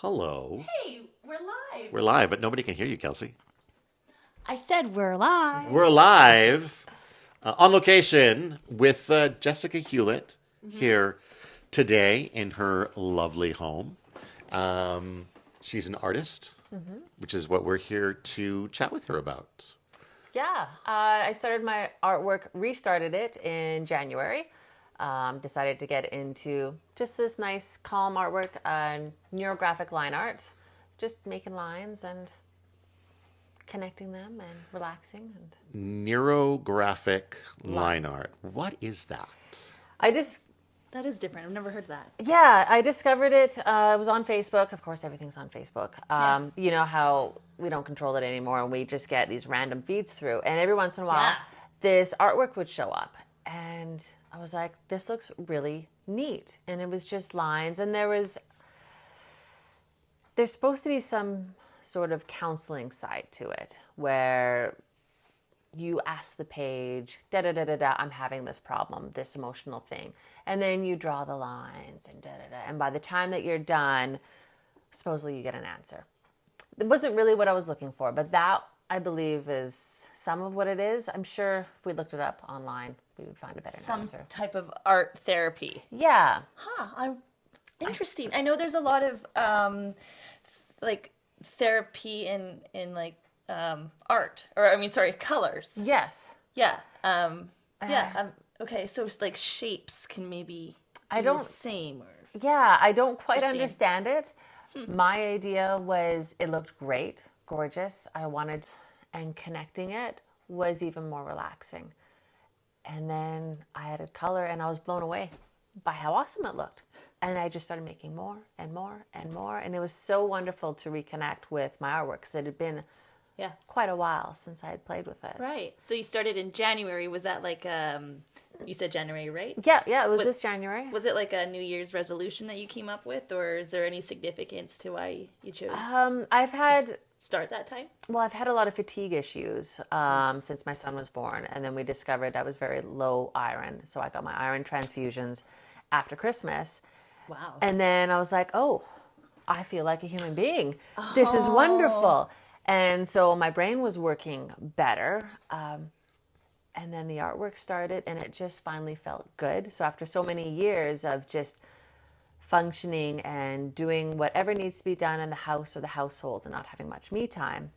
Hello. Hey, we're live. We're live, but nobody can hear you, Kelsey. I said we're live. We're live on location with Jessica Hewlett here today in her lovely home. She's an artist, which is what we're here to chat with her about. Yeah, I started my artwork, restarted it in January. Decided to get into just this nice, calm artwork, neurographic line art. Just making lines and connecting them and relaxing. And Neurographic line art. What is that? That is different. I've never heard that. Yeah, I discovered it. It was on Facebook. Of course, everything's on Facebook. You know how we don't control it anymore and we just get these random feeds through. And every once in a while, this artwork would show up. And I was like, this looks really neat. And it was just lines. And there's supposed to be some sort of counseling side to it where you ask the page, I'm having this problem, this emotional thing. And then you draw the lines and And by the time that you're done, supposedly you get an answer. It wasn't really what I was looking for, but that, I believe, is some of what it is. I'm sure if we looked it up online, we would find a better answer. Some type of art therapy. Yeah. Interesting. I know there's a lot of like therapy in art, or colors. Yes. Yeah. Okay, so like shapes can maybe do the same. Yeah, I don't quite understand it. My idea was it looked great, gorgeous. I wanted, and connecting it was even more relaxing. And then I added color and I was blown away by how awesome it looked. And I just started making more and more and more. And it was so wonderful to reconnect with my artwork because it had been quite a while since I had played with it. Right. So you started in January. Was that like, you said January, right? Yeah, it was this January. Was it like a New Year's resolution that you came up with, or is there any significance to why you chose to start that time? Well, I've had a lot of fatigue issues since my son was born. And then we discovered I was very low iron. So I got my iron transfusions after Christmas. Wow. And then I was like, oh, I feel like a human being. This is wonderful. And so my brain was working better. And then the artwork started and it just finally felt good. So after so many years of just functioning and doing whatever needs to be done in the house or the household and not having much me time,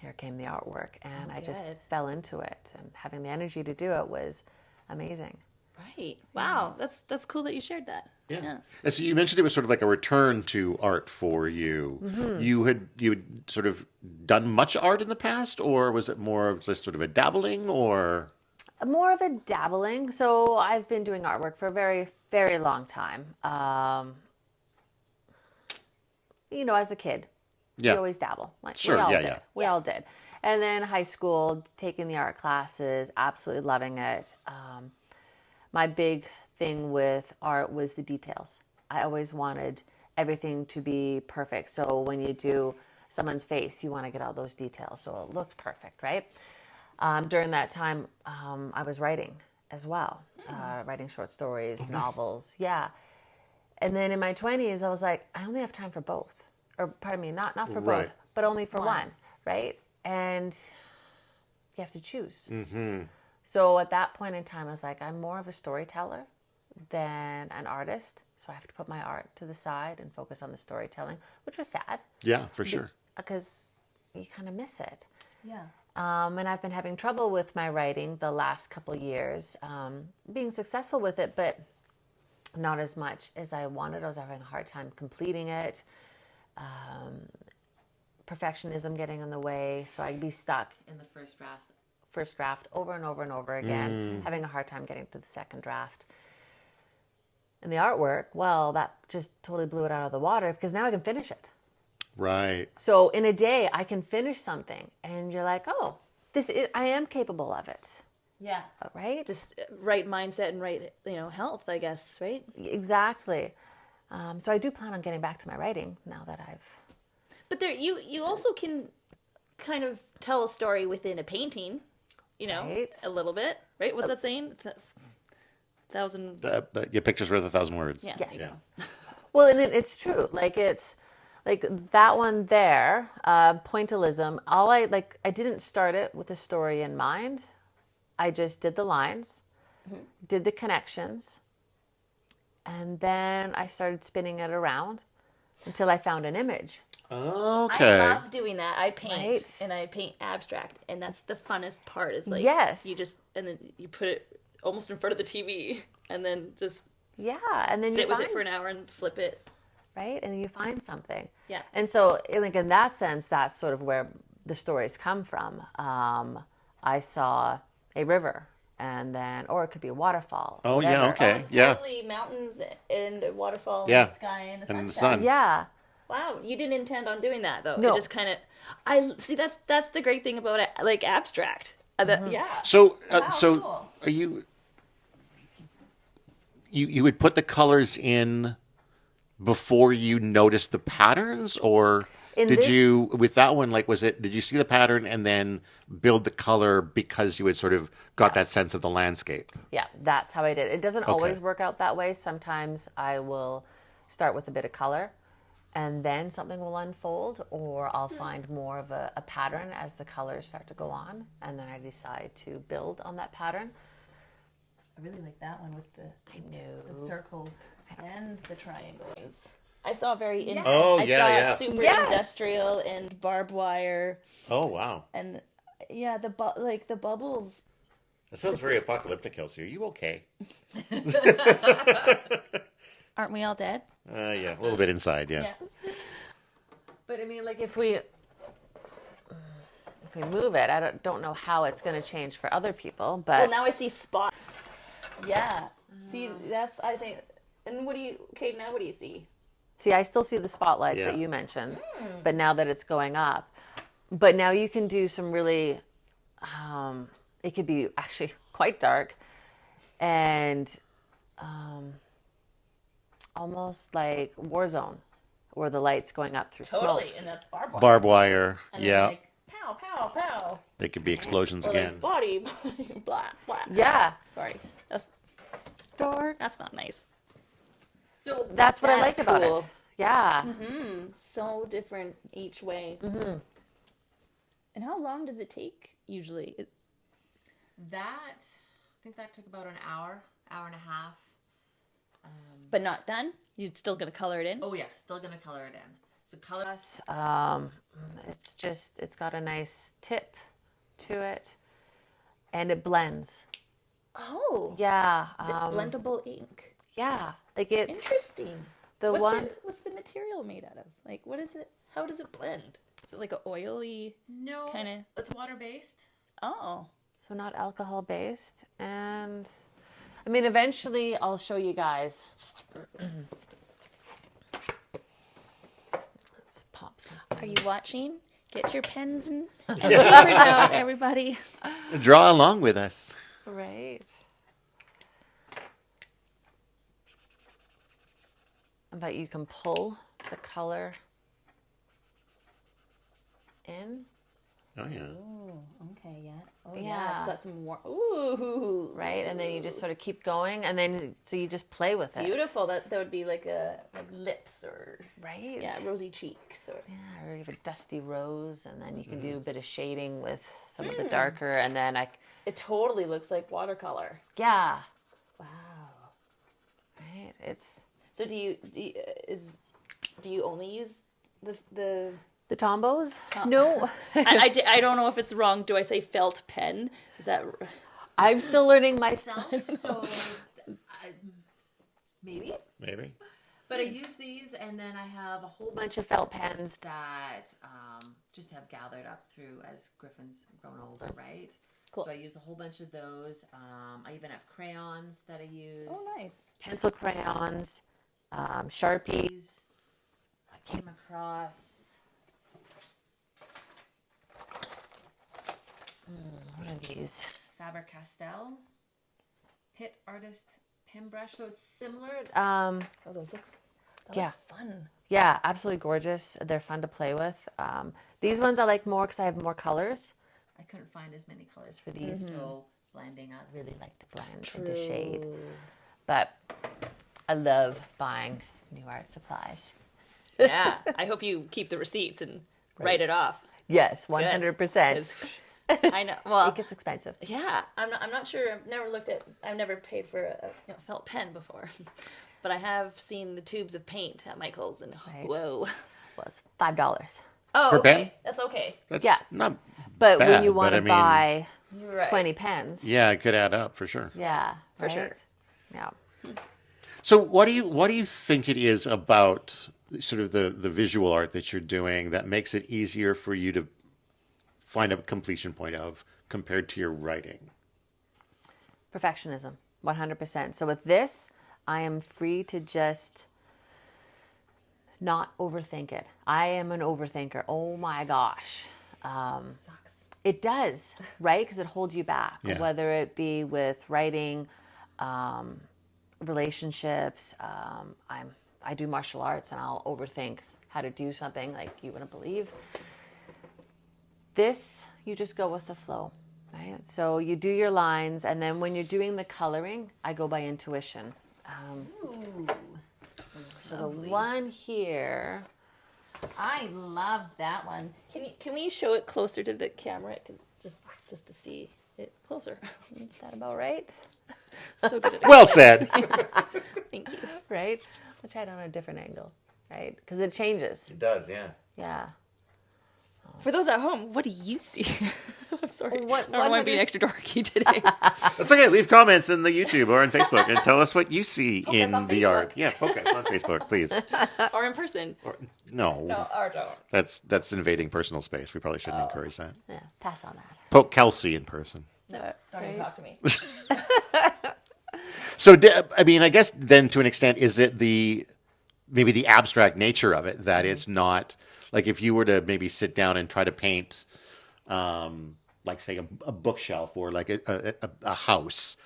here came the artwork. And I just fell into it. And having the energy to do it was amazing. Right. Wow. That's cool that you shared that. Yeah. And so you mentioned it was sort of like a return to art for you. You had sort of done much art in the past, or was it more of just sort of a dabbling, or? More of a dabbling. So I've been doing artwork for a very, very long time. As a kid, you always dabble. We all did. We all did. And then high school, taking the art classes, absolutely loving it. My big thing with art was the details. I always wanted everything to be perfect. So when you do someone's face, you want to get all those details so it looks perfect, right? During that time, I was writing as well, writing short stories, novels. Yeah. And then in my 20s, I was like, I only have time for both. Or pardon me, not for both, but only for one, right? And you have to choose. So at that point in time, I was like, I'm more of a storyteller than an artist. So I have to put my art to the side and focus on the storytelling, which was sad. Yeah, for sure. Because you kind of miss it. Yeah. And I've been having trouble with my writing the last couple of years, being successful with it, but not as much as I wanted. I was having a hard time completing it. Perfectionism getting in the way. So I'd be stuck in the first draft over and over and over again, having a hard time getting to the second draft. And the artwork, well, that just totally blew it out of the water because now I can finish it. Right. So in a day, I can finish something, and you're like, oh, I am capable of it. Yeah. Right? Just right mindset and right, health, I guess, right? Exactly. So I do plan on getting back to my writing now that I've... But you also can kind of tell a story within a painting, right? A little bit, right? What's that saying? Thousand... Your picture's worth 1,000 words. Yeah. Yes. Yeah. Well, and it's true. Like, it's... like that one there, pointillism, I didn't start it with a story in mind. I just did the lines, did the connections, and then I started spinning it around until I found an image. Okay. I love doing that. I paint and I paint abstract, and that's the funnest part. Is like and then you put it almost in front of the TV, and then just and then sit with it for an hour and flip it. Right, and you find something. Yeah. And so, like in that sense, that's sort of where the stories come from. I saw a river, and then, or it could be a waterfall. Oh, whatever. Yeah, okay. It's totally mountains and a waterfall and the sky and the sunset. And the sun. Yeah. Wow, you didn't intend on doing that, though. No. It just kind of, I see, that's the great thing about it, like abstract. Yeah. So, Cool. Are you would put the colors in before you noticed the patterns, or you, with that one, like, did you see the pattern and then build the color because you had sort of got that sense of the landscape? Yeah, that's how I did it. It doesn't always work out that way. Sometimes I will start with a bit of color and then something will unfold, or I'll find more of a pattern as the colors start to go on, and then I decide to build on that pattern. I really like that one with the circles and the triangles. I saw super industrial and barbed wire. Oh wow! And the bubbles. That sounds very apocalyptic, Kelsey. Are you okay? Aren't we all dead? Yeah, a little bit inside. Yeah. But I mean, like if we move it, I don't know how it's going to change for other people. But well, now I see spots. Yeah. See, that's, I think. And what do you see? See, I still see the spotlights that you mentioned, but now that it's going up. But now you can do some really, it could be actually quite dark and almost like Warzone, where the light's going up through smoke. Totally, and that's barbed wire. Barbed wire, and like, pow, pow, pow. They could be explosions or again. Like body, blah, blah. Yeah. Sorry, that's dark. That's not nice. So that's what I like about it. Yeah. Mm-hmm. So different each way. Mm-hmm. And how long does it take usually? I think that took about an hour and a half. But not done? You're still going to color it in? Oh yeah, still going to color it in. So color, it's got a nice tip to it, and it blends. Oh. Yeah. Blendable ink. Yeah. Like it's interesting. What's the material made out of? Like, what is it? How does it blend? Is it like an oily kind of? It's water-based. Oh. So not alcohol-based. And I mean, eventually I'll show you guys. Let's pop some. Are you watching? Get your pens and papers out, everybody. Draw along with us. Right. But you can pull the color in. Oh yeah. Oh, okay, yeah. Oh yeah. It's got some more. Ooh. Right, and then you just sort of keep going, and then so you just play with it. Beautiful. That would be like lips or right. Yeah, rosy cheeks or or you have a dusty rose, and then you can do a bit of shading with some of the darker, and then it totally looks like watercolor. Yeah. Wow. Right. It's. So do you only use the Tombos? No. I don't know if it's wrong. Do I say felt pen? Is that? I'm still learning myself, so maybe. But I use these, and then I have a whole bunch of felt pens that just have gathered up through as Griffin's grown older, right? Cool. So I use a whole bunch of those. I even have crayons that I use. Oh, nice. Pencil crayons. Sharpies. I came across. What are these? Faber-Castell Pit Artist Pen Brush. So it's similar. Those look. Looks fun. Yeah, absolutely gorgeous. They're fun to play with. These ones I like more because I have more colors. I couldn't find as many colors for these, so blending. I really like to blend into shade. But I love buying new art supplies. Yeah. I hope you keep the receipts and write it off. Yes, 100%. I know. Well, it gets expensive. Yeah, I'm not sure. I've never paid for a felt pen before, but I have seen the tubes of paint at Michael's, and whoa, Well, it's $5. Oh, per okay, pen? That's okay. That's Yeah. not But bad, when you want to buy Right. 20 pens, yeah, it could add up for sure. yeah, For sure. Yeah. So what do you think it is about sort of the visual art that you're doing that makes it easier for you to find a completion point of compared to your writing? Perfectionism, 100%. So with this, I am free to just not overthink it. I am an overthinker. Oh my gosh. Sucks. It does, right? Because it holds you back, Yeah. whether it be with writing, relationships. I do martial arts and I'll overthink how to do something like you wouldn't believe. This, you just go with the flow, right? So you do your lines, and then when you're doing the coloring, I go by intuition. So the one here, I love that one. Can we show it closer to the camera, just to see it closer? is that about right? So good at it. Well said. Thank you. Right? I'll try it on a different angle, right? Because it changes. It does, yeah. Yeah. For those at home, what do you see? I'm sorry. I don't what want to have be you- extra dorky today. That's okay. Leave comments in the YouTube or on Facebook and tell us what you see in on the Facebook. art. Yeah, okay, on Facebook, please. Or in person. No, Or don't. that's invading personal space. We probably shouldn't encourage that. Yeah. Pass on that. Poke Kelsey in person. No, don't even talk to me. So, I mean, I guess then to an extent, is it maybe the abstract nature of it that it's not like if you were to maybe sit down and try to paint, like say a bookshelf or like a house,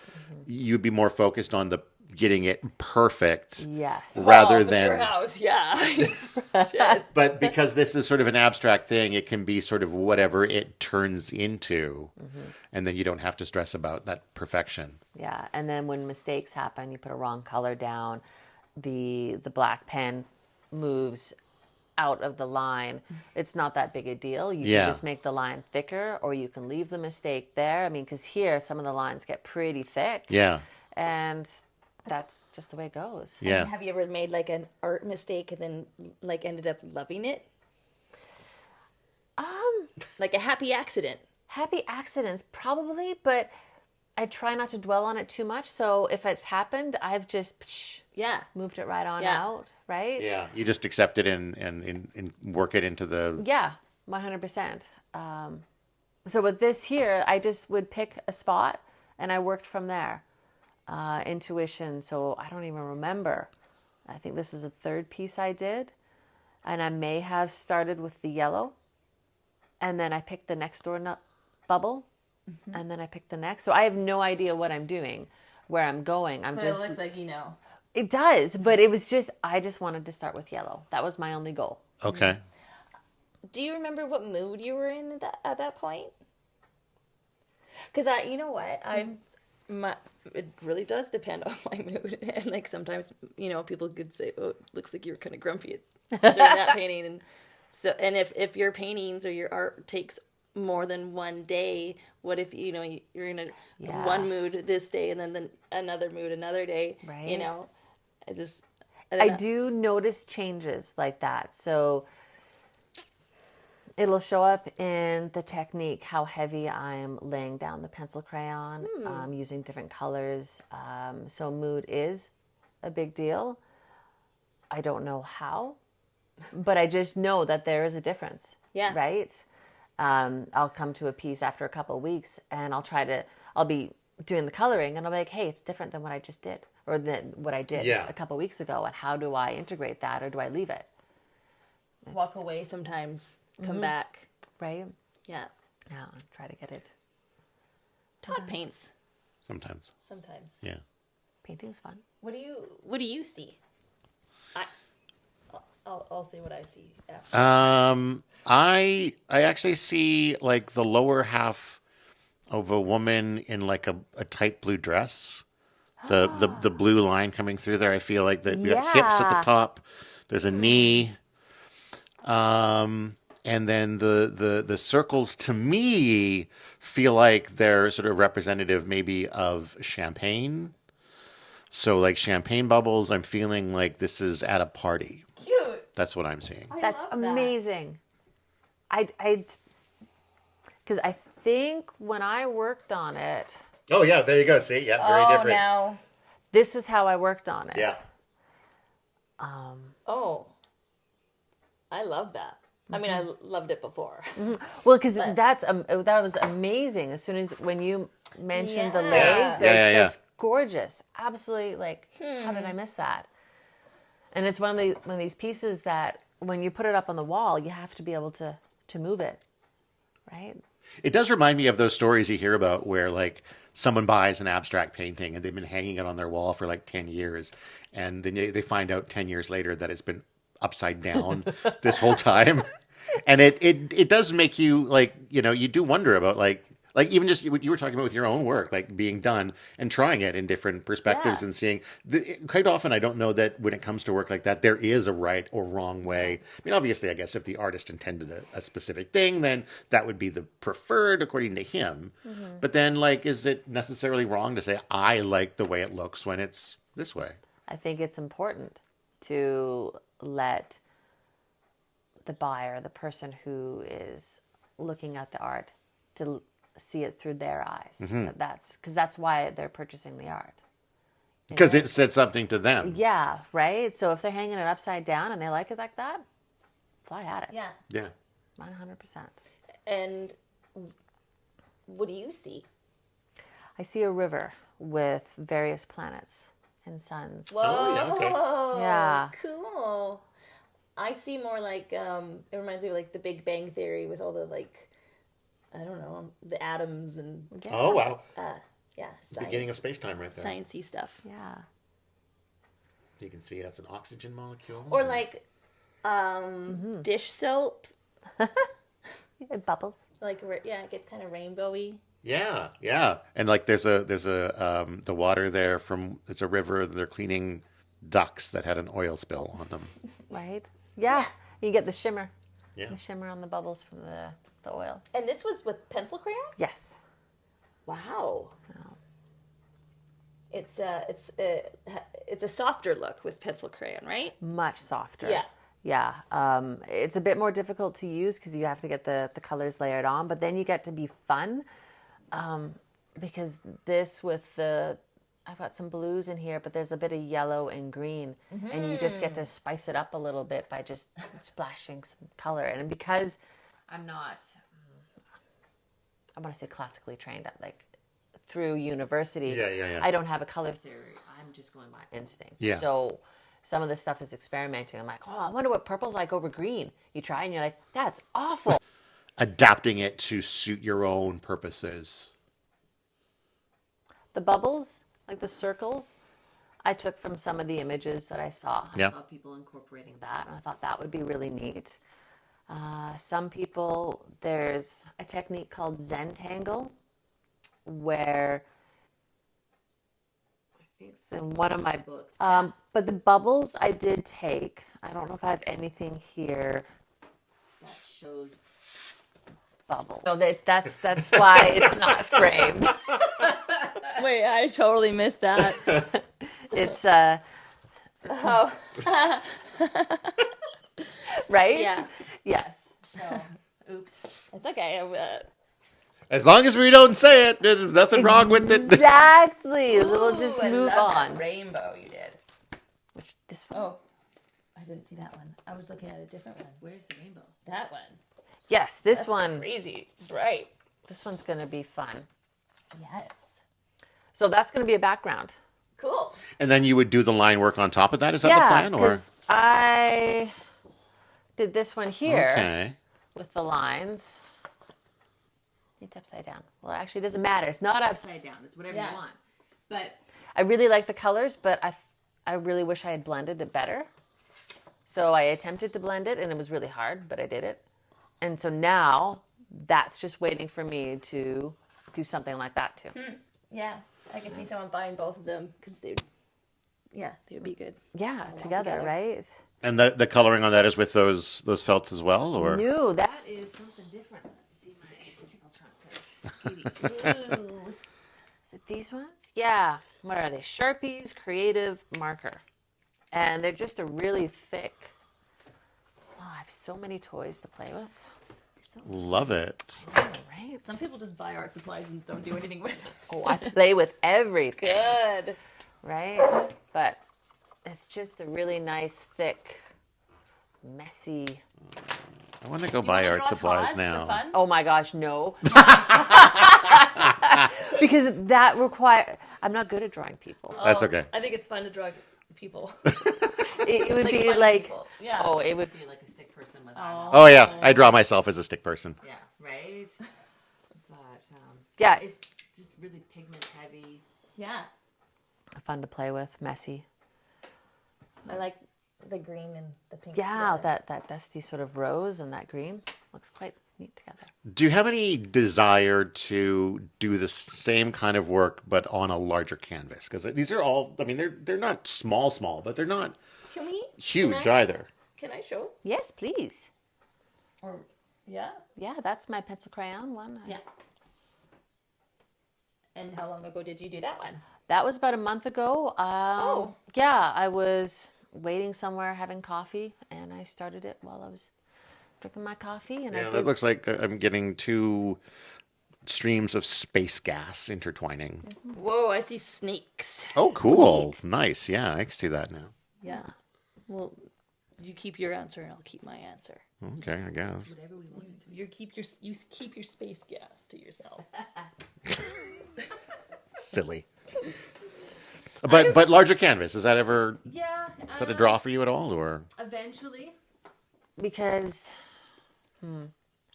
you'd be more focused on getting it perfect, Yes. rather Well, if it's than. your house, yeah. Shit. But because this is sort of an abstract thing, it can be sort of whatever it turns into, and then you don't have to stress about that perfection. Yeah. And then when mistakes happen, you put a wrong color down, the black pen moves out of the line. It's not that big a deal. You Yeah. can just make the line thicker, or you can leave the mistake there. I mean, because here some of the lines get pretty thick. Yeah, And that's just the way it goes. yeah. Have you ever made like an art mistake and then like ended up loving it? Like a happy accident. Happy accidents, probably, but I try not to dwell on it too much. So if it's happened, I've just Yeah. moved it right on Yeah. out, right? Yeah, you just accept it and work it into the. Yeah, 100%. So with this here, I just would pick a spot and I worked from there. Intuition. So I don't even remember. I think this is the third piece I did. And I may have started with the yellow. And then I picked the next door bubble. And then I picked the next. So I have no idea what I'm doing, where I'm going. But it looks like you know. It does, but it was just, I just wanted to start with yellow. That was my only goal. Okay. Do you remember what mood you were in at that point? Because you know what, it really does depend on my mood, and like sometimes people could say, "Oh, it looks like you're kind of grumpy during that painting," and so if your paintings or your art takes more than one day, what if you're in one mood this day and then another mood another day? Right. I I do notice changes like that. So it'll show up in the technique, how heavy I'm laying down the pencil crayon, using different colors. So mood is a big deal. I don't know how, but I just know that there is a difference. Yeah. Right? I'll come to a piece after a couple of weeks and I'll be doing the coloring and I'll be like, hey, it's different than what I just did or than what I did a couple of weeks ago. And how do I integrate that, or do I leave it? walk away sometimes, come back. Right? Yeah. Yeah, try to get it. Todd paints Sometimes. sometimes. Yeah. Painting's fun. What do you see? I'll say what I see after. I actually see like the lower half of a woman in like a tight blue dress. The blue line coming through there. I feel like you got hips at the top. There's a knee. And then the circles to me feel like they're sort of representative maybe of champagne. So like champagne bubbles, I'm feeling like this is at a party. Cute. That's what I'm seeing. That's amazing. Because I think when I worked on it. Oh yeah, there you go. See, yeah, very different. Now. This is how I worked on it. Yeah. Oh. I love that. I mean, I loved it before. Well, because that was amazing. As soon as when you mentioned the Yeah. legs, Yeah. that's gorgeous. Absolutely, like how did I miss that? And it's one of these pieces that when you put it up on the wall, you have to be able to move it, right? It does remind me of those stories you hear about where like someone buys an abstract painting and they've been hanging it on their wall for like 10 years. And then they find out 10 years later that it's been upside down this whole time. And it does make you like, you know, you do wonder about like even just what you were talking about with your own work, like being done and trying it in different perspectives and seeing quite often, I don't know that when it comes to work like that, there is a right or wrong way. I mean, obviously, I guess if the artist intended a specific thing, then that would be the preferred according to him. But then like, is it necessarily wrong to say, I like the way it looks when it's this way? I think it's important to let the buyer, the person who is looking at the art, to see it through their eyes. That's why they're purchasing the art. Because it said something to them. Yeah, right? So if they're hanging it upside down and they like it like that, fly at it. Yeah. Yeah. 100%. And what do you see? I see a river with various planets and suns. Whoa. Oh, yeah, okay. Yeah. Cool. I see more like, it reminds me of like the Big Bang Theory with all the like, I don't know, the atoms and Oh, wow. science. Beginning of space-time right there. Sciencey stuff. Yeah. You can see that's an oxygen molecule. Or like dish soap. It bubbles. Like, it gets kind of rainbowy. Yeah, yeah. And like there's a the water there from, it's a river, they're cleaning ducks that had an oil spill on them. Right? Yeah. You get the shimmer. Yeah. The shimmer on the bubbles from the oil. And this was with pencil crayon? Yes. Wow. It's a softer look with pencil crayon, right? Much softer. Yeah. Yeah. It's a bit more difficult to use because you have to get the colors layered on, but then you get to be fun because this with I've got some blues in here, but there's a bit of yellow and green, and you just get to spice it up a little bit by just splashing some color. And because I'm not, I want to say classically trained, like through university, Yeah. I don't have a color theory. I'm just going by instinct. Yeah. So some of this stuff is experimenting. I'm like, oh, I wonder what purple's like over green. You try and you're like, that's awful. Adapting it to suit your own purposes. The bubbles, like the circles, I took from some of the images that I saw. Yeah. I saw people incorporating that, and I thought that would be really neat. Some people, there's a technique called Zentangle, where I think it's in one of my books. But the bubbles I did take. I don't know if I have anything here that shows bubble. No, that's why it's not framed. Wait, I totally missed that. It's right? Yeah. Yes. So, oops. It's okay. As long as we don't say it, there's nothing wrong with it. Exactly. So we'll just I move love on. that rainbow you did. Which this one? Oh, I didn't see that one. I was looking at a different one. Where's the rainbow? That one. Yes, this That's one. crazy bright. This one's gonna be fun. Yes. So that's gonna be a background. Cool. And then you would do the line work on top of that? Is that the plan? Or 'cause I did this one here okay. with the lines. It's upside down. Well, actually, it doesn't matter. It's not upside down. It's whatever you want. But I really like the colors, but I really wish I had blended it better. So I attempted to blend it, and it was really hard, but I did it. And so now that's just waiting for me to do something like that too. Yeah, I can see someone buying both of them because they would be good. Yeah, together, right? And the coloring on that is with those felts as well, or? No, that is something different. Let's see my tickle trunk. Ooh. Is it these ones? Yeah. What are they? Sharpies Creative Marker. And they're just a really thick. Oh, I have so many toys to play with. Love it. All right. Some people just buy art supplies and don't do anything with it. Oh, I play with everything. Good. Right? But it's just a really nice, thick, messy. I want to go buy art supplies now. Oh my gosh, no. Because that requires. I'm not good at drawing people. That's okay. I think it's fun to draw people. It would be like. People. Yeah. Oh, it would be like a stick person with Oh yeah, I draw myself as a stick person. Yeah, right? But, yeah, it's just really pigment heavy. Yeah. Fun to play with, messy. I like the green and the pink. Yeah, that dusty sort of rose and that green looks quite neat together. Do you have any desire to do the same kind of work but on a larger canvas? Because these are all, I mean, they're not small, but they're not huge either. Can I show? Yes, please. Or yeah. Yeah, that's my pencil crayon one. Yeah. And how long ago did you do that one? That was about a month ago. Yeah, I was waiting somewhere having coffee, and I started it while I was drinking my coffee. And it looks like I'm getting two streams of space gas intertwining. Whoa, I see snakes. Oh, cool. Nice. Yeah, I can see that now. Yeah. Well, you keep your answer, and I'll keep my answer. Okay, I guess. Whatever we want to do. You keep your space gas to yourself. Silly. But larger canvas, is that ever is that a draw for you at all, or eventually? Because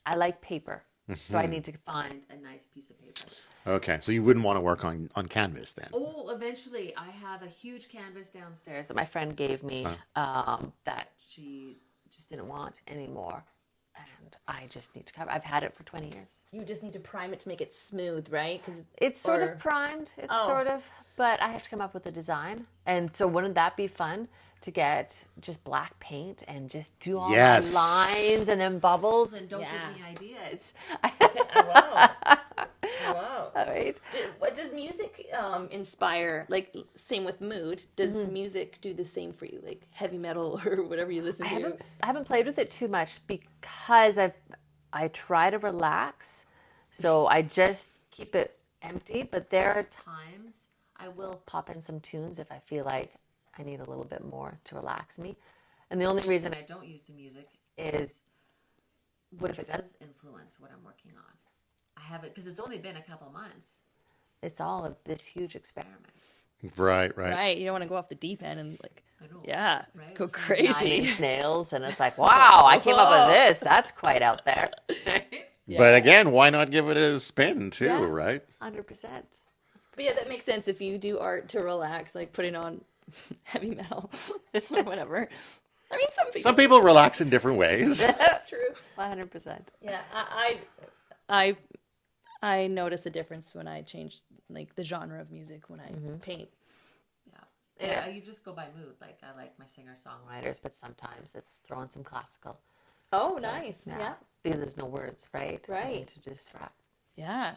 I like paper, so I need to find a nice piece of paper. Okay, so you wouldn't want to work on canvas then? Oh, eventually. I have a huge canvas downstairs that my friend gave me that she just didn't want anymore, and I just need to cover. I've had it for 20 years. You just need to prime it to make it smooth, right? Because it's sort of primed. It's sort of, but I have to come up with a design. And so wouldn't that be fun to get just black paint and just do all the lines and then bubbles and don't give me ideas. Wow. Wow. All right. What does music inspire? Like, same with mood. Does music do the same for you? Like heavy metal or whatever you listen to? I haven't played with it too much because I try to relax. So I just keep it empty. But there are times I will pop in some tunes if I feel like I need a little bit more to relax me. And the only reason I don't use the music is what if it does influence what I'm working on? I haven't, because it's only been a couple months. It's all of this huge experiment. Right. Right. You don't want to go off the deep end and go It's crazy. 9 Inch Nails, and it's like, wow, I came up with this. That's quite out there. But again, why not give it a spin too, right? 100%. But yeah, that makes sense if you do art to relax, like putting on heavy metal or whatever. I mean, some people relax in different ways. That's true. 100%. Yeah, I notice a difference when I change like the genre of music when I paint. Yeah, you just go by mood. Like I like my singer-songwriters, but sometimes it's throwing some classical. Oh, nice. Yeah. Because there's no words, right? Right. To distract. Yeah.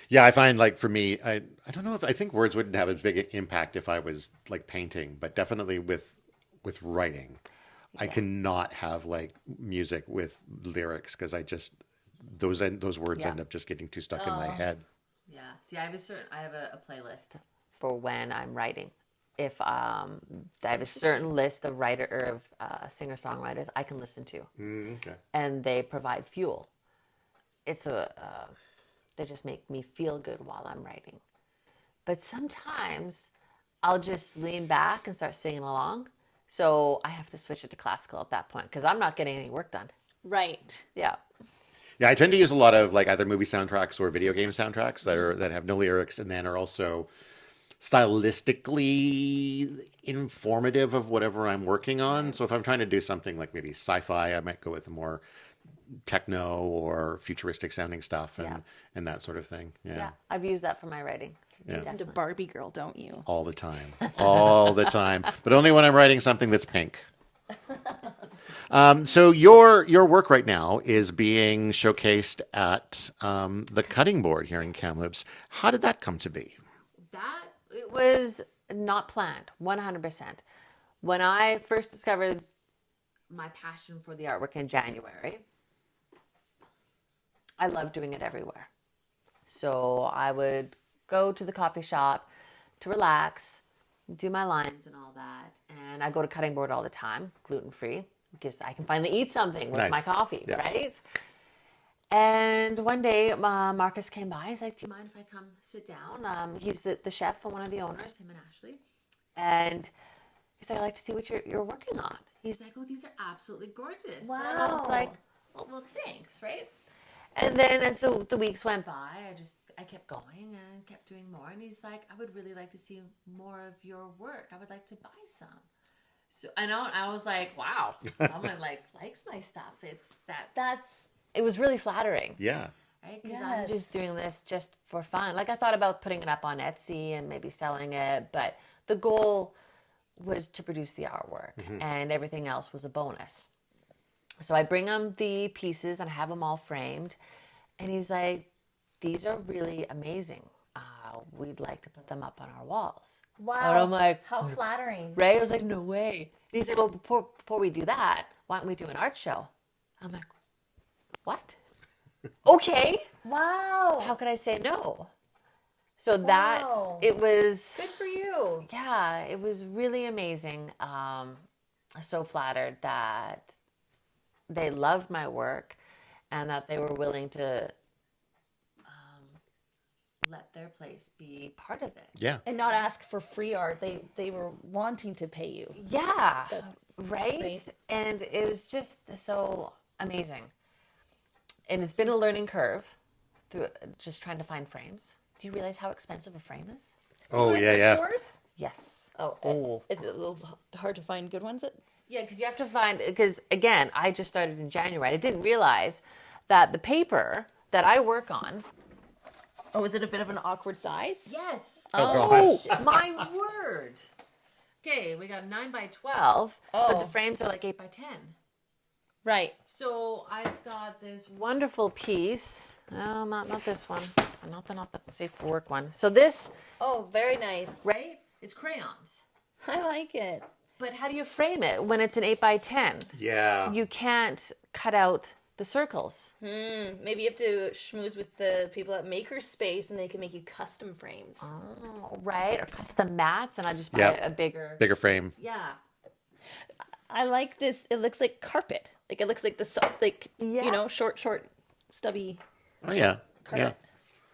Yeah, I find like for me, I don't know if I think words wouldn't have as big an impact if I was like painting, but definitely with writing, I cannot have like music with lyrics because I just those words end up just getting too stuck in my head. Yeah. See, I have a playlist for when I'm writing. If I have a certain list of singer-songwriters I can listen to, Okay. and they provide fuel. It's they just make me feel good while I'm writing. But sometimes I'll just lean back and start singing along. So I have to switch it to classical at that point because I'm not getting any work done. Right. Yeah. Yeah, I tend to use a lot of like either movie soundtracks or video game soundtracks that have no lyrics and then are also stylistically informative of whatever I'm working on. So if I'm trying to do something like maybe sci-fi, I might go with a more techno or futuristic sounding stuff and that sort of thing. Yeah. I've used that for my writing. Yeah. You listen to Barbie Girl, don't you? All the time. All the time. But only when I'm writing something that's pink. So your work right now is being showcased at the cutting board here in Kamloops. How did that come to be? It was not planned, 100%. When I first discovered my passion for the artwork in January, I loved doing it everywhere. So I would go to the coffee shop to relax, do my lines and all that. And I go to cutting board all the time, gluten-free, because I can finally eat something with my coffee, right? And one day, Marcus came by. He's like, do you mind if I come sit down? He's the chef for one of the owners, him and Ashley. And he's like, I'd like to see what you're working on. He's like, oh, these are absolutely gorgeous. Wow. And I was like, well, thanks, right? And then as the weeks went by, I kept going and kept doing more. And he's like, I would really like to see more of your work. I would like to buy some. So I was like, wow, someone likes my stuff. It was really flattering. Yeah. Right? Because I'm just doing this just for fun. Like I thought about putting it up on Etsy and maybe selling it, but the goal was to produce the artwork and everything else was a bonus. So I bring him the pieces and I have them all framed. And he's like, these are really amazing. We'd like to put them up on our walls. Wow. And I'm like, how flattering. Right? I was like, no way. And he's like, well, before we do that, why don't we do an art show? I'm like, what? Okay. Wow. How could I say no? So it was... Good for you. Yeah, it was really amazing. So flattered that they loved my work and that they were willing to let their place be part of it. Yeah. And not ask for free art. They were wanting to pay you. Yeah. Right? Great. And it was just so amazing. And it's been a learning curve through just trying to find frames. Do you realize how expensive a frame is? Oh, yeah. Stores? Yes. Oh. Is it a little hard to find good ones? Yeah, because you have to find, because again, I just started in January. I didn't realize that the paper that I work on. Oh, is it a bit of an awkward size? Yes. Oh, my word. Okay, we got 9 by 12, but the frames are like 8 by 10. Right. So I've got this wonderful piece. Oh, not this one. Not the safe for work one. So this. Oh, very nice. Right? It's crayons. I like it. But how do you frame it when it's an 8 by 10? Yeah. You can't cut out the circles. Maybe you have to schmooze with the people at Makerspace and they can make you custom frames. Oh, right. Or custom mats, and I just buy a bigger frame. Yeah. I like this. It looks like carpet. Like it looks like short, stubby Oh, yeah. carpet.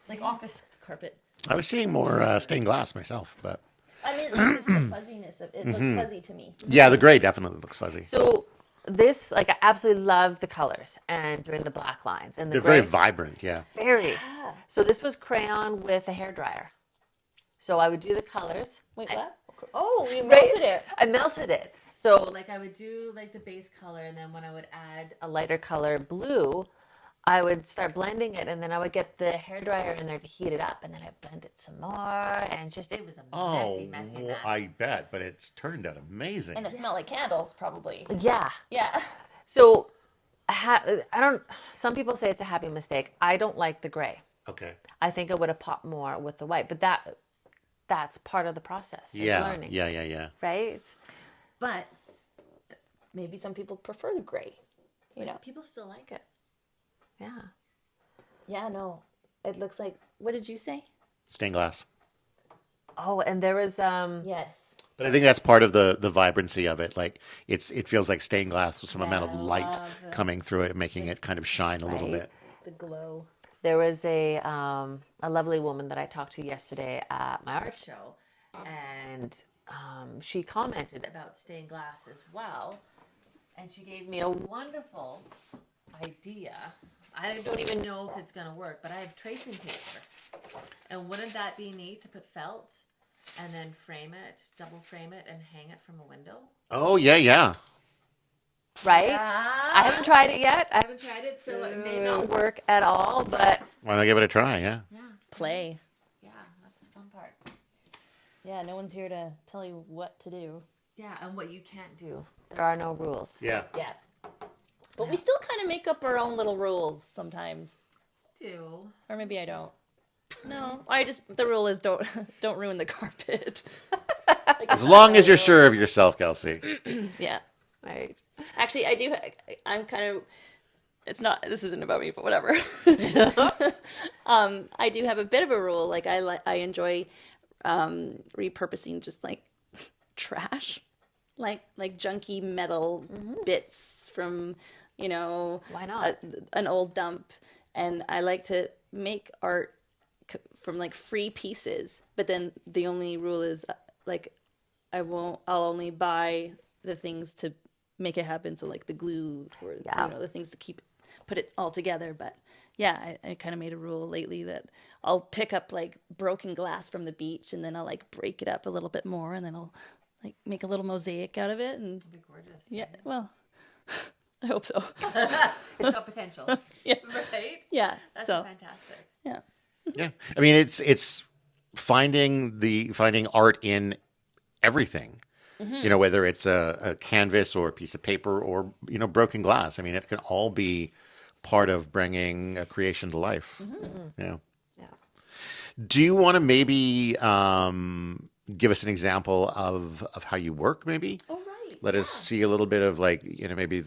Like office carpet. I was seeing more stained glass myself, but... I mean, it's the fuzziness of it. It looks fuzzy to me. Yeah, the gray definitely looks fuzzy. So this, I absolutely love the colors and doing the black lines and the They're gray. very vibrant, yeah. Very. So this was crayon with a hairdryer. So I would do the colors. Wait, what? Oh, you melted it. I melted it. So I would do the base color, and then when I would add a lighter color blue, I would start blending it, and then I would get the hairdryer in there to heat it up, and then I'd blend it some more, and it was a messy mess. I bet, but it's turned out amazing. And it smelled like candles, probably. Yeah. Yeah. So some people say it's a happy mistake. I don't like the gray. Okay. I think I would have popped more with the white, but that's part of the process. Learning. Yeah. Right? But maybe some people prefer the gray. You know, people still like it. Yeah. Yeah, no. It looks like, what did you say? Stained glass. Oh, and there was Yes. But I think that's part of the vibrancy of it. Like it feels like stained glass with some amount of light coming through it, making it kind of shine a little bit. The glow. There was a lovely woman that I talked to yesterday at my art show, and she commented about stained glass as well, and she gave me a wonderful idea. I don't even know if it's going to work, but I have tracing paper, and wouldn't that be neat to put felt and then double frame it, and hang it from a window? Oh, yeah. Right? Yeah. I haven't tried it yet. So it may not work at all, but... Why not give it a try, yeah? Yeah. Play. Yeah, that's the fun part. Yeah, no one's here to tell you what to do. Yeah, and what you can't do. There are no rules. Yeah. Yeah. But we still kind of make up our own little rules sometimes. Do. Or maybe I don't. No, the rule is don't ruin the carpet. As long as you're sure of yourself, Kelsey. Yeah. Right. Actually, I'm kind of, this isn't about me, but whatever. I do have a bit of a rule. Like I enjoy repurposing just like trash, like junky metal bits from, Why not? an old dump. And I like to make art from like free pieces, but then the only rule is like I'll only buy the things to make it happen, so like the glue or the things to put it all together. But yeah, I kind of made a rule lately that I'll pick up like broken glass from the beach, and then I'll like break it up a little bit more, and then I'll like make a little mosaic out of it. And It'd be gorgeous. yeah, well, I hope so. It's got potential. Yeah. Right? Yeah. That's so fantastic. yeah. Yeah. I mean, it's finding art in everything. Whether it's a canvas or a piece of paper or, broken glass. I mean, it can all be part of bringing a creation to life. Yeah. Yeah. Do you want to maybe give us an example of how you work, maybe? Oh, right. Let us see a little bit of maybe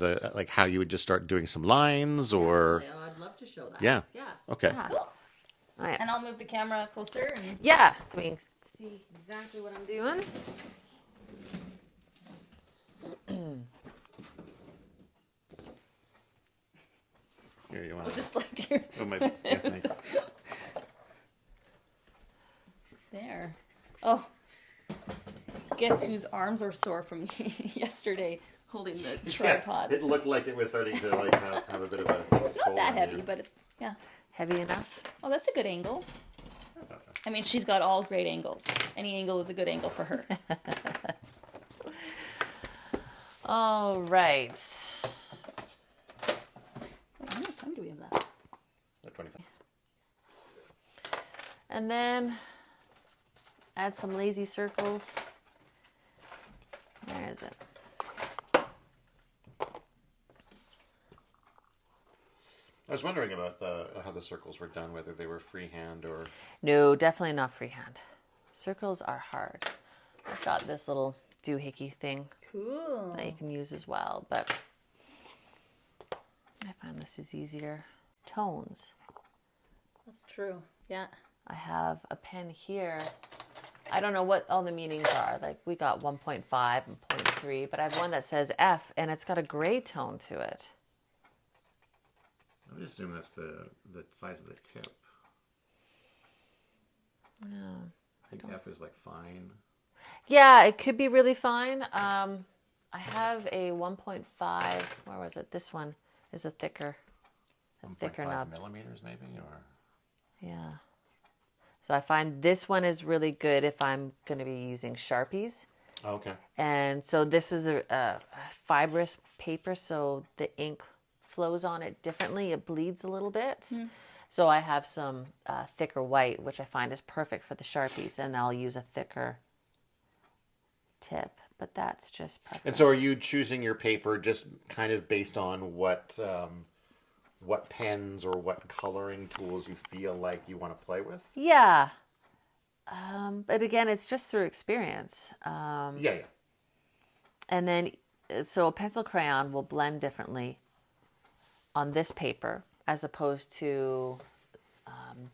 how you would just start doing some lines or. Oh, I'd love to show that. Yeah. Yeah. Okay. Yeah. Cool. All right. And I'll move the camera closer. And... Yeah. So we can see exactly what I'm doing. Here, you want I'll just like here. Oh, my. Yeah, thanks. There. Oh. Guess whose arms are sore from yesterday holding the tripod. It looked like it was starting to have a bit of a. It's not that heavy, but it's Heavy enough? Oh, that's a good angle. I mean, she's got all great angles. Any angle is a good angle for her. All right. Wait, how much time do we have left? 25. And then add some lazy circles. Where is it? I was wondering about how the circles were done, whether they were freehand or... No, definitely not freehand. Circles are hard. I've got this little doohickey thing Cool. that you can use as well, but I find this is easier. Tones. That's true. Yeah. I have a pen here. I don't know what all the meanings are. Like we got 1.5 and 0.3, but I have one that says F and it's got a gray tone to it. I would assume that's the size of the tip. No. I think F is like fine. Yeah, it could be really fine. I have a 1.5. Where was it? This one is a thicker 1.5 knob. millimeters maybe, or... Yeah. So I find this one is really good if I'm going to be using Sharpies. Okay. And so this is a fibrous paper, so the ink flows on it differently. It bleeds a little bit. So I have some thicker white, which I find is perfect for the Sharpies, and I'll use a thicker tip. But that's just perfect. And so are you choosing your paper just kind of based on what pens or what coloring tools you feel like you want to play with? Yeah. But again, it's just through experience. Yeah. And then, so a pencil crayon will blend differently on this paper as opposed to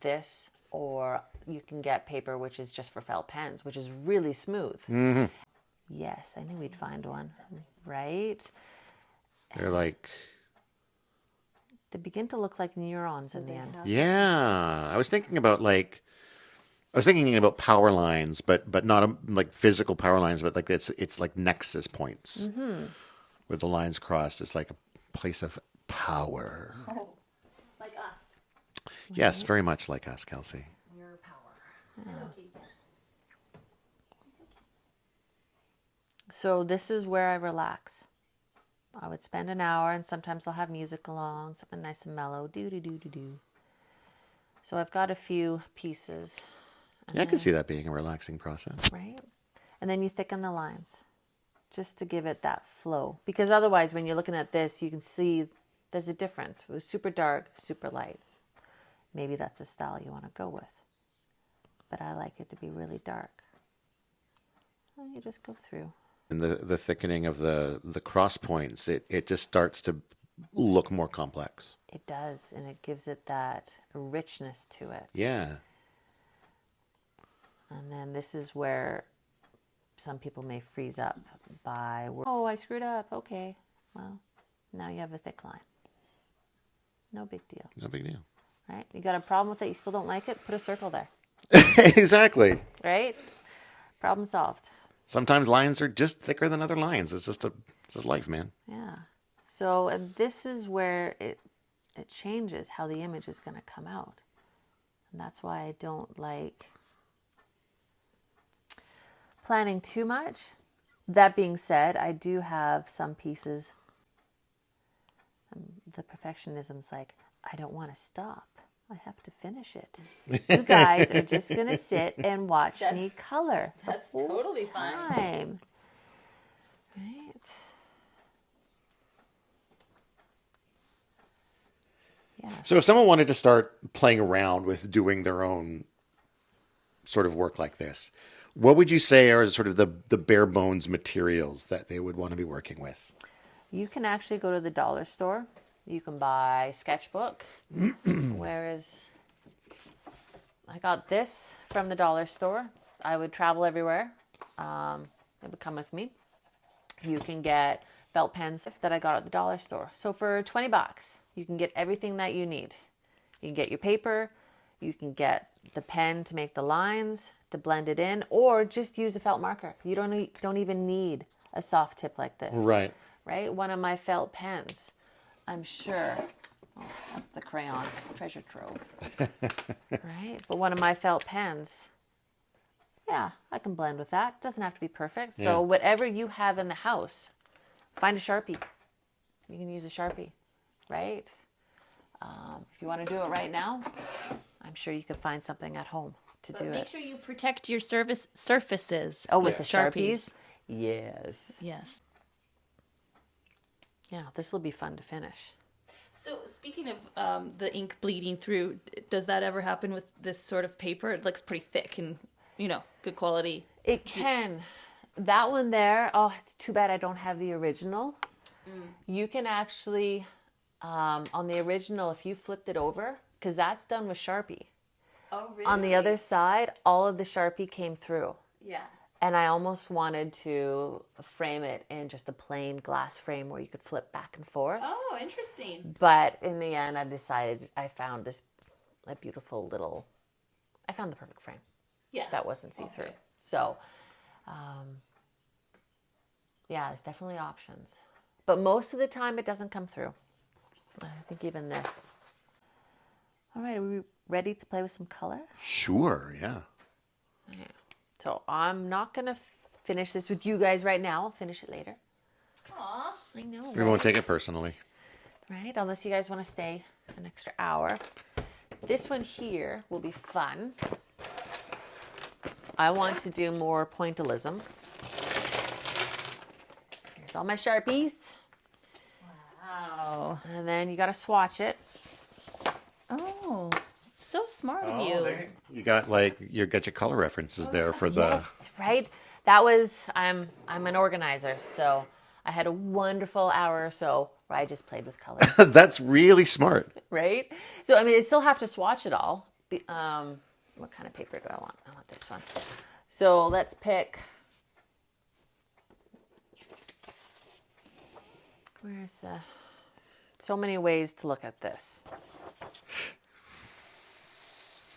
this, or you can get paper which is just for felt pens, which is really smooth. Mm-hmm. Yes, I knew we'd find one. Right? They're like... They begin to look like neurons in the end. Yeah. I was thinking about power lines, but not like physical power lines, but like it's like nexus points where the lines cross. It's like a place of power. Oh, like us. Yes, very much like us, Kelsey. Your power. Okay. So this is where I relax. I would spend an hour, and sometimes I'll have music along, something nice and mellow. Do. So I've got a few pieces. Yeah, I can see that being a relaxing process. Right? And then you thicken the lines. just to give it that flow. Because otherwise, when you're looking at this, you can see there's a difference. It was super dark, super light. Maybe that's a style you want to go with. But I like it to be really dark. Well, you just go through. And the thickening of the cross points, it just starts to look more complex. It does, and it gives it that richness to it. Yeah. And then this is where some people may freeze up by, oh, I screwed up. Okay, well, now you have a thick line. No big deal. No big deal. Right? You got a problem with it, you still don't like it, put a circle there. Exactly. Right? Problem solved. Sometimes lines are just thicker than other lines. It's just life, man. Yeah. So, and this is where it changes how the image is going to come out. And that's why I don't like planning too much. That being said, I do have some pieces. The perfectionism's like, I don't want to stop. I have to finish it. You guys are just going to sit and watch me color. That's totally fine. Right? Yeah. So if someone wanted to start playing around with doing their own sort of work like this, what would you say are sort of the bare bones materials that they would want to be working with? You can actually go to the dollar store. You can buy sketchbook. Whereas I got this from the dollar store. I would travel everywhere. It would come with me. You can get felt pens that I got at the dollar store. So for $20, you can get everything that you need. You can get your paper. You can get the pen to make the lines, to blend it in, or just use a felt marker. You don't even need a soft tip like this. Right. Right? One of my felt pens, I'm sure. Oh, that's the crayon treasure trove. Right? But one of my felt pens, yeah, I can blend with that. Doesn't have to be perfect. So Yeah. whatever you have in the house, find a Sharpie. You can use a Sharpie, right? If you want to do it right now, I'm sure you can find something at home to do it. Make sure you protect your surfaces. Oh, with the Sharpies? Yes. Yes. Yeah, this will be fun to finish. So speaking of the ink bleeding through, does that ever happen with this sort of paper? It looks pretty thick and, good quality. It can. That one there, oh, it's too bad I don't have the original. You can actually, on the original, if you flipped it over, because that's done with Sharpie. Oh, really? On the other side, all of the Sharpie came through. Yeah. And I almost wanted to frame it in just a plain glass frame where you could flip back and forth. Oh, interesting. But in the end, I found a beautiful little, I found the perfect frame. Yeah. That wasn't see-through. Okay. So, yeah, there's definitely options. But most of the time, it doesn't come through. I think even this. All right, are we ready to play with some color? Sure, yeah. Okay. So I'm not going to finish this with you guys right now. I'll finish it later. Aw. I know. We won't take it personally. Right? Unless you guys want to stay an extra hour. This one here will be fun. I want to do more pointillism. Here's all my Sharpies. Wow. And then you got to swatch it. Oh, so smart of you. You got you got your color references there for the. Yes, right? That was, I'm an organizer, so I had a wonderful hour or so where I just played with color. That's really smart. Right? So, I mean, I still have to swatch it all. What kind of paper do I want? I want this one. So let's pick. Where's the. So many ways to look at this.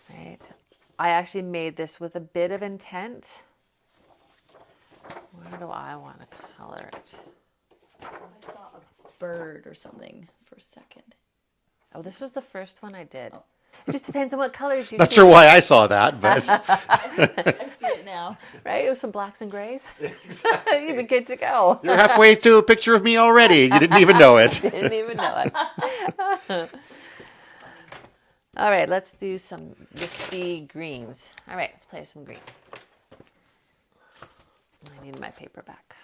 Right? I actually made this with a bit of intent. Where do I want to color it? I saw a bird or something for a second. Oh, this was the first one I did. It just depends on what colors you Not choose. sure why I saw that, but I see it now. Right? It was some blacks and grays. You've been good to go. you're halfway to a picture of me already. You didn't even know it. Didn't even know it. All right, let's do some wispy greens. All right, let's play some green. I need my paper back.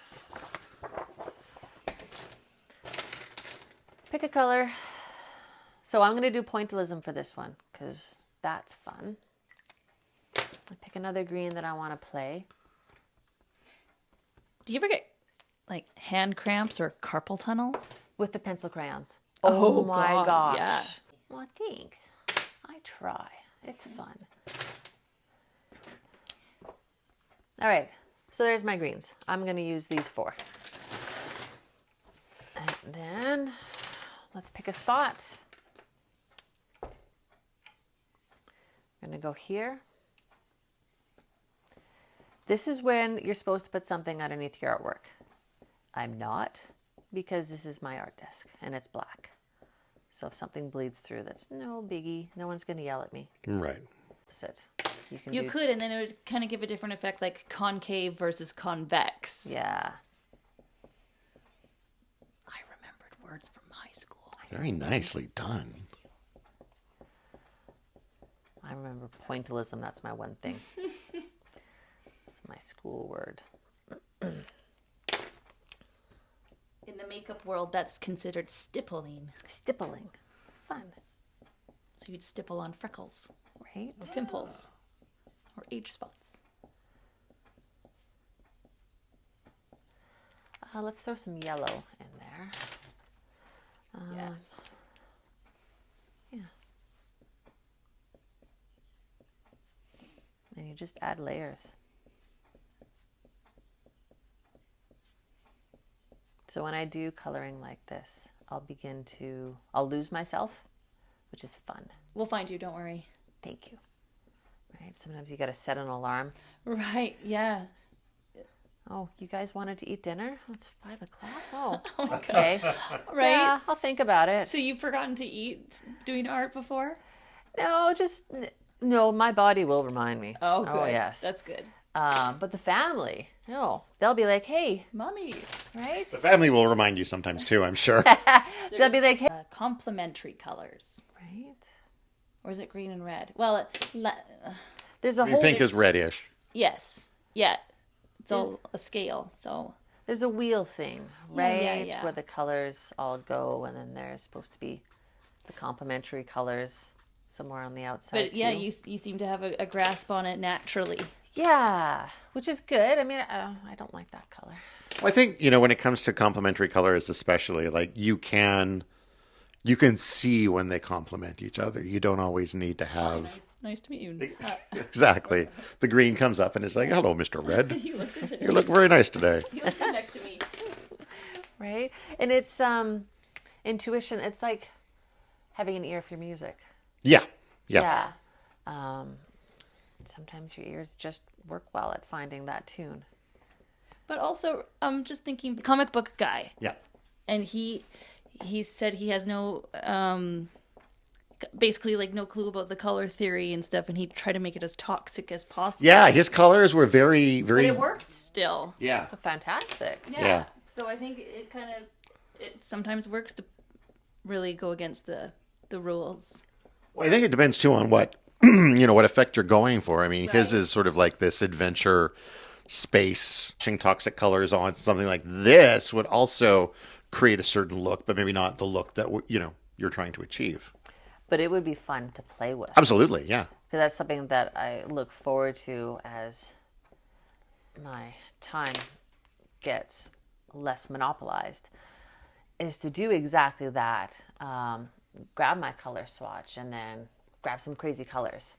Pick a color. So I'm going to do pointillism for this one because that's fun. I pick another green that I want to play. Do you ever get like hand cramps or carpal tunnel? With the pencil crayons. Oh my God, gosh. yeah. Well, thanks. I try. It's fun. All right. So there's my greens. I'm going to use these 4. And then let's pick a spot. I'm going to go here. This is when you're supposed to put something underneath your artwork. I'm not, because this is my art desk and it's black. So if something bleeds through, that's no biggie. No one's going to yell at me. Right. Sit. You could, and then it would kind of give a different effect, like concave versus convex. Yeah. I remembered words from high school. Very nicely done. I remember pointillism. That's my one thing. It's my school word. In the makeup world, that's considered stippling. Stippling. Fun. So you'd stipple on freckles. Right? Or pimples. Or age spots. Let's throw some yellow in there. Yes. Yeah. And you just add layers. So when I do coloring like this, I'll lose myself, which is fun. We'll find you, don't worry. Thank you. Right? Sometimes you got to set an alarm. Right, yeah. Oh, you guys wanted to eat dinner? It's 5 o'clock. Oh, Oh my okay. Right? Yeah, I'll think about it. So you've forgotten to eat doing art before? No, my body will remind me. Oh, good. Oh, yes. That's good. But the family, no, they'll be like, hey, Mommy. right? The family will remind you sometimes too, I'm sure. They'll be like, hey. Complementary colors. Right? Or is it green and red? Well, There's a whole... Pink is reddish. yes. Yeah. It's all a scale, so... There's a wheel thing, right? Yeah. Where the colors all go, and then there's supposed to be the complementary colors somewhere on the outside. But yeah, you seem to have a grasp on it naturally. Yeah, which is good. I mean, I don't like that color. Well, I think, when it comes to complementary colors especially, like you can see when they complement each other. You don't always need to have... Nice to meet you. Exactly. The green comes up and it's like, hello, Mr. Red. You look very nice today. You look good next to me. Right? And it's intuition. It's like having an ear for music. Yeah. Sometimes your ears just work well at finding that tune. But also, I'm just thinking, comic book guy. Yeah. And he said he has no, basically like no clue about the color theory and stuff, and he tried to make it as toxic as possible. Yeah, his colors were very, very... But it worked still. Yeah. Fantastic. Yeah. So I think it sometimes works to really go against the rules. Well, I think it depends too on what, what effect you're going for. I mean, his is sort of like this adventure space. Pushing toxic colors on something like this would also create a certain look, but maybe not the look that, you're trying to achieve. But it would be fun to play with. Absolutely, yeah. Because that's something that I look forward to as my time gets less monopolized, is to do exactly that. Grab my color swatch and then grab some crazy colors.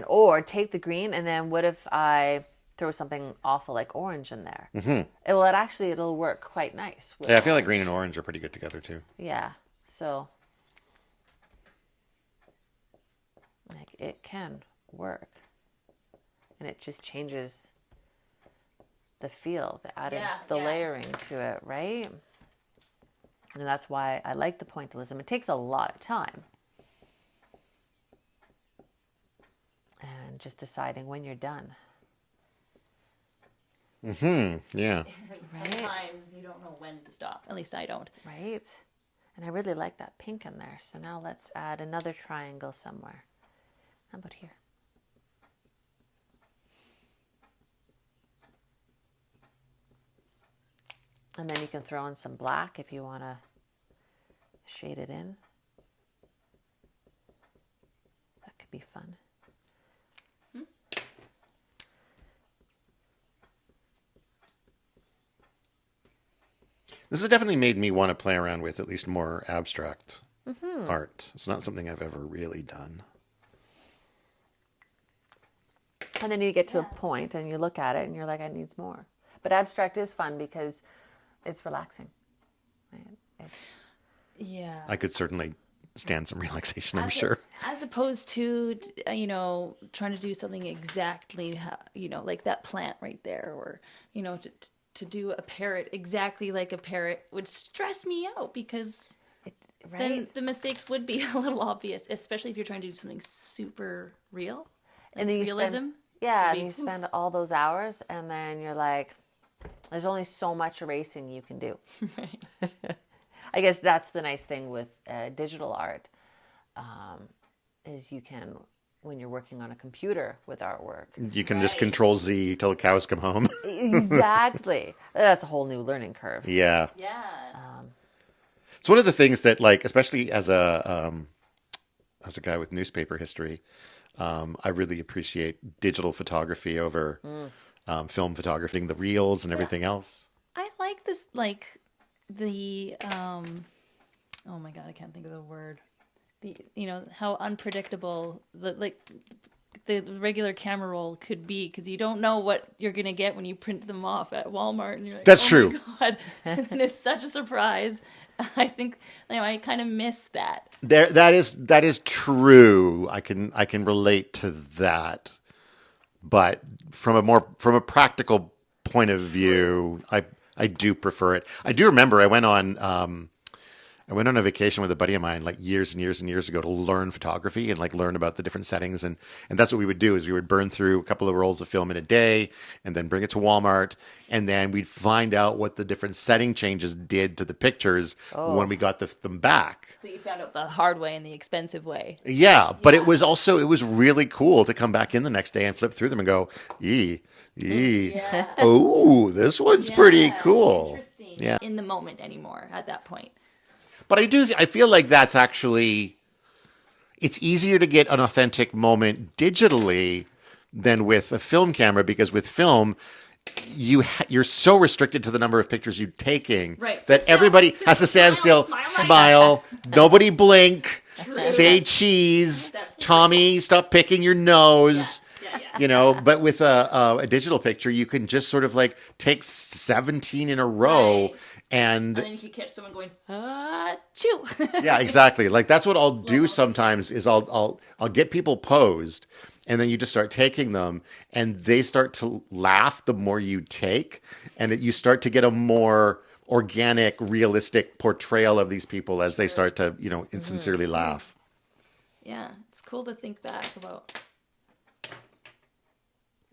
Or take the green, and then what if I throw something awful like orange in there? Mm-hmm. It'll work quite nice. Yeah, I feel like green and orange are pretty good together too. Yeah, so like it can work, and it just changes the feel, the layering to it, right? And that's why I like the pointillism. It takes a lot of time. And just deciding when you're done. Mm-hmm. Yeah. Right? Sometimes you don't know when to stop. At least I don't. Right? And I really like that pink in there. So now let's add another triangle somewhere. How about here? And then you can throw in some black if you want to shade it in. That could be fun. This has definitely made me want to play around with at least more abstract art. It's not something I've ever really done. And then you get to a point and you look at it and you're like, I need more. But abstract is fun because it's relaxing. Right? Yeah. I could certainly stand some relaxation, I'm sure. As opposed to, trying to do something exactly, like that plant right there, or, to do a parrot exactly like a parrot would stress me out because then the mistakes would be a little obvious, especially if you're trying to do something super real. And then you realism. and you spend all those hours and then you're like, there's only so much erasing you can do. Right. I guess that's the nice thing with digital art, is you can, when you're working on a computer with artwork, you can just Control Z till the cows come home. Exactly. That's a whole new learning curve. Yeah. Yeah. It's one of the things that, like, especially as a guy with newspaper history, I really appreciate digital photography over film photography, the reels and everything else. I like this, like the oh my god, I can't think of the word. How unpredictable the regular camera roll could be, because you don't know what you're going to get when you print them off at Walmart. And you're like, that's oh true. My God. And it's such a surprise. I think I kind of miss that. That is true. I can relate to that. But from a practical point of view, I do prefer it. I do remember I went on a vacation with a buddy of mine like years and years and years ago to learn photography and like learn about the different settings. And that's what we would do, is we would burn through a couple of rolls of film in a day and then bring it to Walmart. And then we'd find out what the different setting changes did to the pictures when we got them back. So you found out the hard way and the expensive way. Yeah. But it was really cool to come back in the next day and flip through them and go, oh, this one's pretty cool. Interesting. Yeah. In the moment anymore at that point. But I feel like that's actually, it's easier to get an authentic moment digitally than with a film camera, because with film, you're so restricted to the number of pictures you're taking that everybody has to stand still, smile, nobody blink, say cheese, Tommy, stop picking your nose. But with a digital picture, you can just sort of like take 17 in a row. Right. And then you can catch someone going, chew. Yeah, exactly. Like that's what I'll do sometimes is I'll get people posed, and then you just start taking them, and they start to laugh the more you take, and you start to get a more organic, realistic portrayal of these people as they start to, sincerely laugh. Yeah, it's cool to think back about.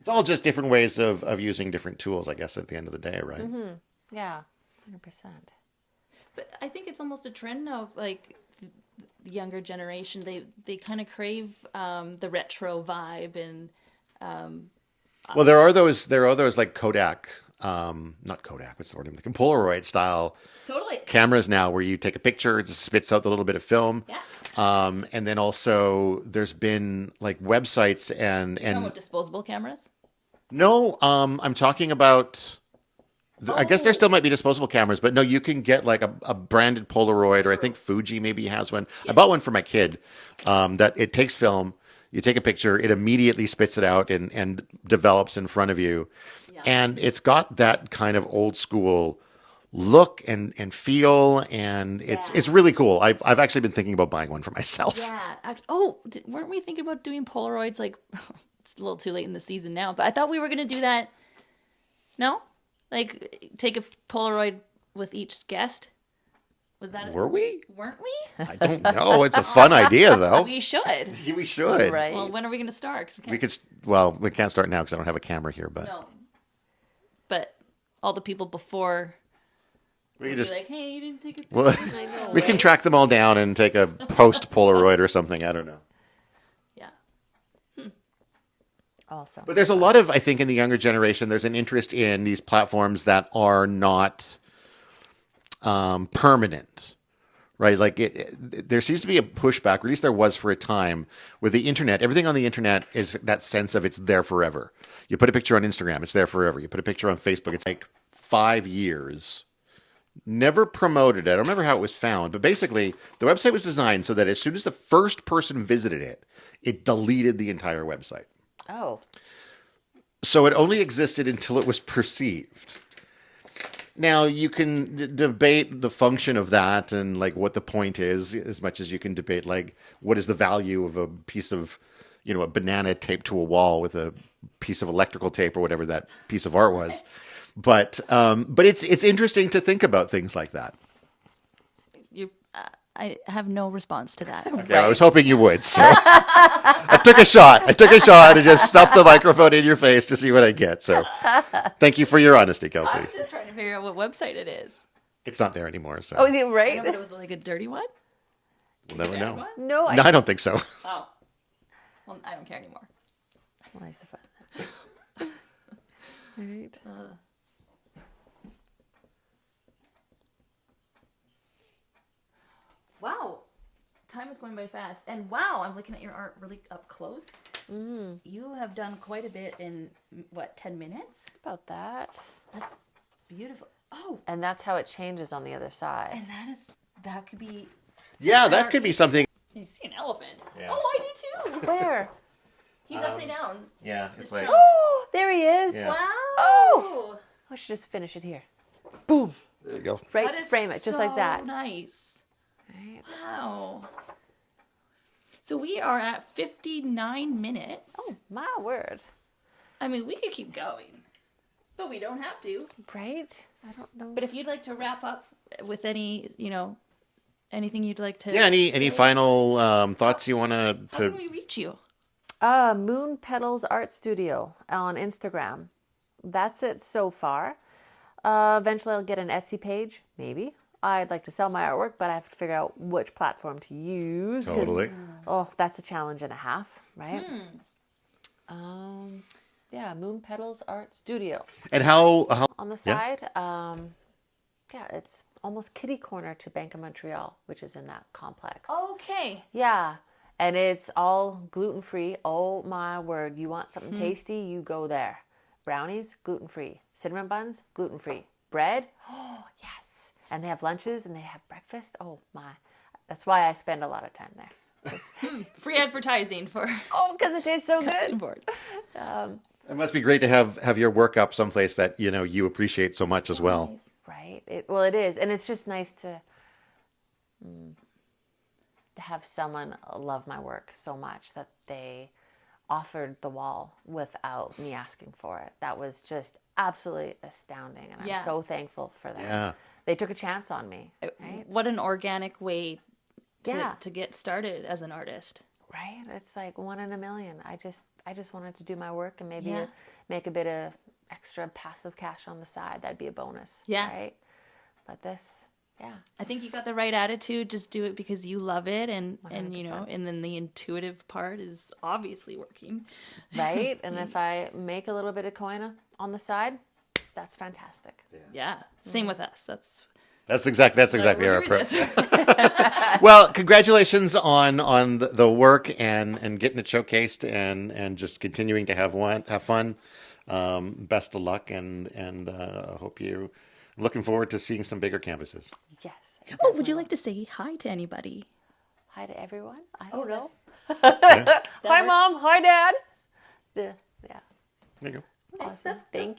It's all just different ways of using different tools, I guess, at the end of the day, right? Mm-hmm. Yeah. 100%. But I think it's almost a trend now of like the younger generation. They kind of crave the retro vibe and. Well, there are those like Kodak, not Kodak. What's the word? Like Polaroid style. Totally. Cameras now where you take a picture, it just spits out a little bit of film. Yeah. And then also there's been like websites and disposable cameras. No, I'm talking about. I guess there still might be disposable cameras, but no, you can get like a branded Polaroid, or I think Fuji maybe has one. Yeah. I bought one for my kid that it takes film. You take a picture, it immediately spits it out and develops in front of you. Yeah. And it's got that kind of old school look and feel, and it's really cool. I've actually been thinking about buying one for myself. Yeah. Weren't we thinking about doing Polaroids? Like, it's a little too late in the season now, but I thought we were going to do that. No? Like, take a Polaroid with each guest? Was that Were we? Weren't we? I don't know. It's a fun idea, though. We should. We should. Right. Well, when are we going to start? We can't start now because I don't have a camera here. But no. But all the people before, we can just be like, hey, you didn't take a picture. Well, we can track them all down and take a post Polaroid or something. I don't know. Awesome. But there's a lot of, I think, in the younger generation, there's an interest in these platforms that are not permanent, right? Like there seems to be a pushback, or at least there was for a time, with the internet. Everything on the internet is that sense of it's there forever. You put a picture on Instagram, it's there forever. You put a picture on Facebook, it's like 5 years. Never promoted it. I don't remember how it was found, but basically the website was designed so that as soon as the first person visited it, it deleted the entire website. Oh. So it only existed until it was perceived. Now, you can debate the function of that and like what the point is, as much as you can debate like what is the value of a piece of, a banana taped to a wall with a piece of electrical tape or whatever that piece of art was. But it's interesting to think about things like that. I have no response to that. Okay, I was hoping you would. So I took a shot and just stuffed the microphone in your face to see what I get. So thank you for your honesty, Kelsey. I'm just trying to figure out what website it is. It's not there anymore. So. Oh, is it right? I know, but it was like a dirty one. We'll never know. One? No, I don't think so. Oh, well, I don't care anymore. Life's fun. Right. Wow, time is going by fast. And wow, I'm looking at your art really up close. You have done quite a bit in, 10 minutes? About that. That's beautiful. Oh, And that's how it changes on the other side. and that could be, Yeah, that could be something. you see an elephant. Yeah. Oh, I do too. Where? He's upside down. Yeah, it's like. Oh, there he is. Yeah. Wow. Oh. I should just finish it here. Boom. There you go. Right, That is frame it just like that. Nice. Right. Wow. So we are at 59 minutes. Oh, my word. I mean, we could keep going, but we don't have to. Right? I don't know. But if you'd like to wrap up with any, anything you'd like to. Yeah. Any final thoughts you want How to? can we reach you? Moon Petals Art Studio on Instagram. That's it so far. Eventually I'll get an Etsy page, maybe. I'd like to sell my artwork, but I have to figure out which platform to use. Totally. Oh, that's a challenge and a half, right? Yeah, Moon Petals Art Studio. And how? On the side, it's almost kitty corner to Bank of Montreal, which is in that complex. Okay. Yeah, and it's all gluten-free. Oh my word, you want something tasty, you go there. Brownies, gluten-free. Cinnamon buns, gluten-free. Bread, oh yes. And they have lunches and they have breakfast. Oh my, that's why I spend a lot of time there. Free advertising for. Oh, because it tastes so good. Board. It must be great to have your work up someplace that you appreciate so much as well. Right. It is, and it's just nice to have someone love my work so much that they authored the wall without me asking for it. That was just absolutely astounding, and I'm so thankful for that. Yeah. They took a chance on me. Right? What an organic way to get started as an artist. Right? It's like 1 in a million. I just wanted to do my work and maybe make a bit of extra passive cash on the side. That'd be a bonus. Yeah. Right? But this, I think you got the right attitude. Just do it because you love it, and 100%. and then the intuitive part is obviously working. right? And if I make a little bit of coin on the side, that's fantastic. Yeah. Same with us. That's exactly our we're doing approach. this. Well, congratulations on the work and getting it showcased and just continuing to have fun. Best of luck and I hope I'm looking forward to seeing some bigger canvases. Yes. Oh, would you like to say hi to anybody? Hi to everyone. I don't know. Yeah. Hi, Mom. Hi, Dad. Yeah. There you go. Awesome. Thank you.